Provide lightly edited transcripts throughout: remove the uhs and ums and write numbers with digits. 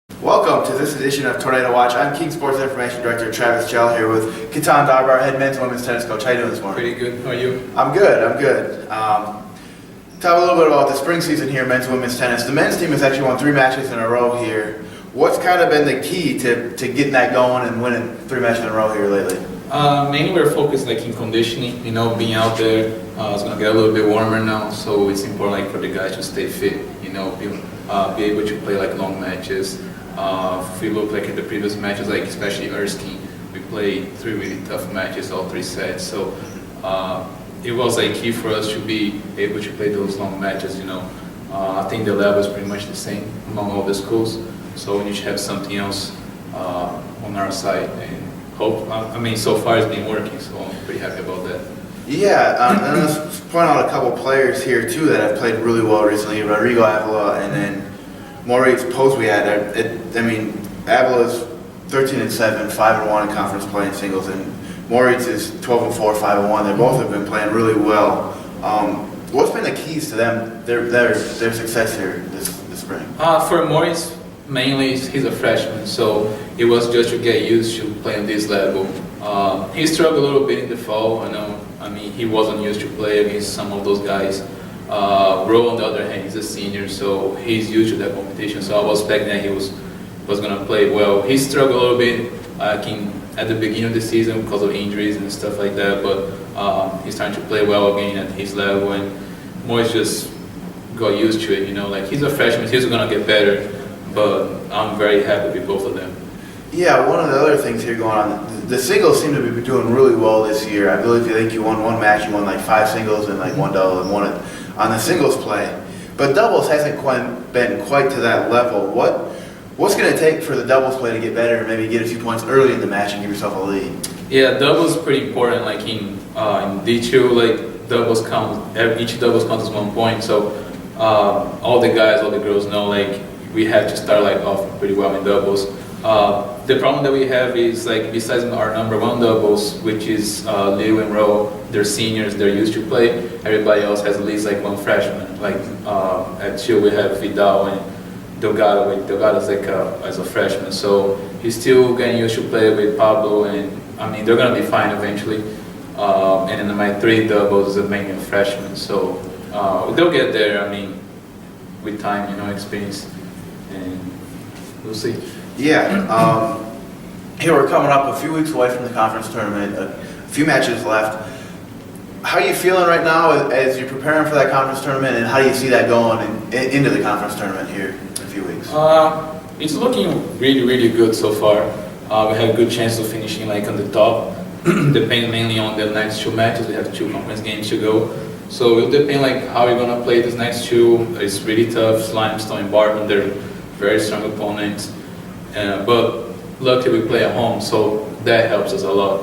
Welcome to this edition of Tornado Watch. I'm King Sports Information Director Travis Gell here with Kethan Darbar, head men's and women's tennis coach. How are you doing this morning? Pretty good. How are you? I'm good. Talk a little bit about the spring season here, men's and women's tennis. The men's team has actually won 3 matches in a row here. What's kind of been the key to getting that going and winning 3 matches in a row here lately? Mainly we're focused in conditioning, being out there. It's going to get a little bit warmer now, so it's important for the guys to stay fit, be able to play long matches. If we look at the previous matches, especially Erskine, we played 3 really tough matches, all 3 sets. So it was key for us to be able to play those long matches. I think the level is pretty much the same among all the schools. So we need to have something else on our side, and so far it's been working. So I'm pretty happy about that. Yeah, and let's point out a couple players here too that have played really well recently. Rodrigo Avila and then Maurice Poswiat. Avila's 13-7, 5-1 in conference play in singles, and Maurice is 12-4, 5-1. They both have been playing really well. What's been the keys to them, their success here this spring? For Maurice, mainly he's a freshman, so it was just to get used to playing this level. He struggled a little bit in the fall. He wasn't used to play against some of those guys. Ro, on the other hand, he's a senior, so he's used to that competition. So I was expecting that he was going to play well. He struggled a little bit at the beginning of the season because of injuries and stuff like that, but he's starting to play well again at his level, and Moise just got used to it. He's a freshman, he's going to get better, but I'm very happy with both of them. Yeah, one of the other things here going on, the singles seem to be doing really well this year. I think you won 1 match, you won 5 singles and 1 double and 1 on the singles play. But doubles hasn't been quite to that level. What's going to take for the doubles play to get better and maybe get a few points early in the match and give yourself a lead? Yeah, doubles is pretty important. In D2, doubles count. Each doubles counts as 1 point. So all the guys, all the girls know we have to start off pretty well in doubles. The problem that we have is besides our number 1 doubles, which is Liu and Ro, they're seniors, they're used to play. Everybody else has at least 1 freshman. At 2 we have Vidal and Delgado. Delgado's as a freshman, so he's still getting used to play with Pablo, and they're gonna be fine eventually. And then my 3 doubles are mainly a freshman, so they'll get there. With time, experience, and we'll see. Yeah, here we're coming up a few weeks away from the conference tournament, a few matches left. How are you feeling right now as you're preparing for that conference tournament, and how do you see that going into the conference tournament here in a few weeks? It's looking really, really good so far. We have a good chance of finishing on the top, depending mainly on the next 2 matches. We have 2 conference games to go. So it'll depend how we're going to play these next 2. It's really tough. Limestone and Barton, they're very strong opponents. But luckily we play at home, so that helps us a lot.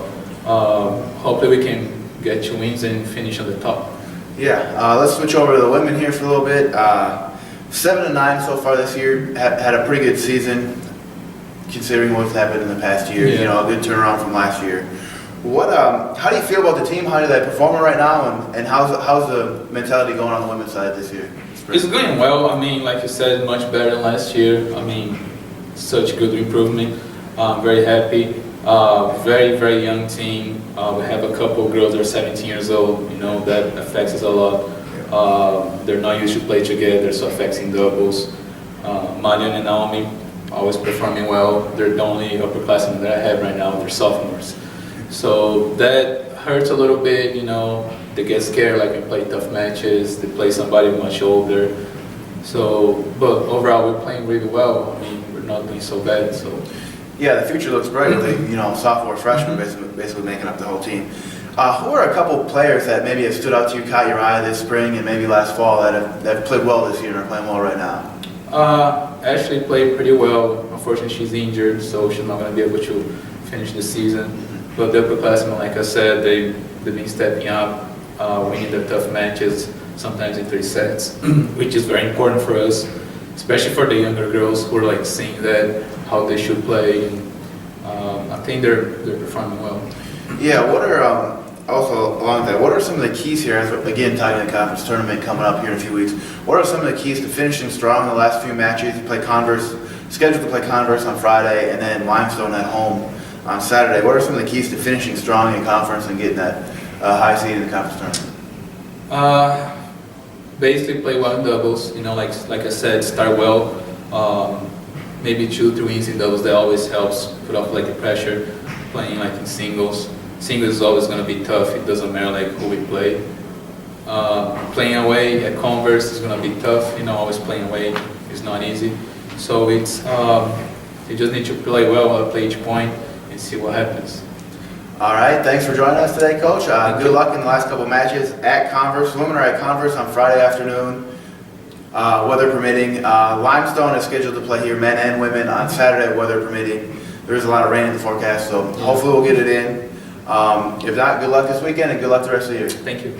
Hopefully we can get 2 wins and finish on the top. Yeah, let's switch over to the women here for a little bit. 7-9 so far this year. Had a pretty good season, considering what's happened in the past year. Yeah. A good turnaround from last year. How do you feel about the team? How are they performing right now, and how's the mentality going on the women's side this year? It's going well. Like you said, much better than last year. Such good improvement. I'm very happy. Very, very young team. We have a couple girls that are 17 years old. That affects us a lot. They're not used to play together, so affects in doubles. Marian and Naomi always performing well. They're the only upperclassmen that I have right now. They're sophomores, so that hurts a little bit. They get scared we play tough matches. They play somebody much older. So, but overall we're playing really well. We're not doing so bad. So. Yeah, the future looks bright with the sophomore, freshman basically making up the whole team. Who are a couple players that maybe have stood out to you, caught your eye this spring and maybe last fall that have played well this year and are playing well right now? Ashley played pretty well. Unfortunately, she's injured, so she's not going to be able to finish the season. But the upperclassmen, like I said, they've been stepping up, winning their tough matches, sometimes in 3 sets, which is very important for us, especially for the younger girls who are seeing that, how they should play. I think they're performing well. Yeah, what are also along with that, what are some of the keys here, as again tied in the conference tournament coming up here in a few weeks, what are some of the keys to finishing strong in the last few matches? You play Converse scheduled to play Converse on Friday and then Limestone at home on Saturday. What are some of the keys to finishing strong in conference and getting that high seed in the conference tournament? Basically play well in doubles, you know, like I said, start well. Maybe 2-3 wins in doubles, that always helps put off like the pressure. Playing like in singles is always going to be tough. It doesn't matter like who we play. Playing away at Converse is going to be tough, you know, always playing away is not easy. So it's, you just need to play well, play each point and see what happens. All right, thanks for joining us today, Coach. Good luck in the last couple matches at Converse. Women are at Converse on Friday afternoon, weather permitting. Limestone is scheduled to play here, men and women, on Saturday, weather permitting. There is a lot of rain in the forecast, so hopefully we'll get it in. If not, good luck this weekend and good luck the rest of the year. Thank you.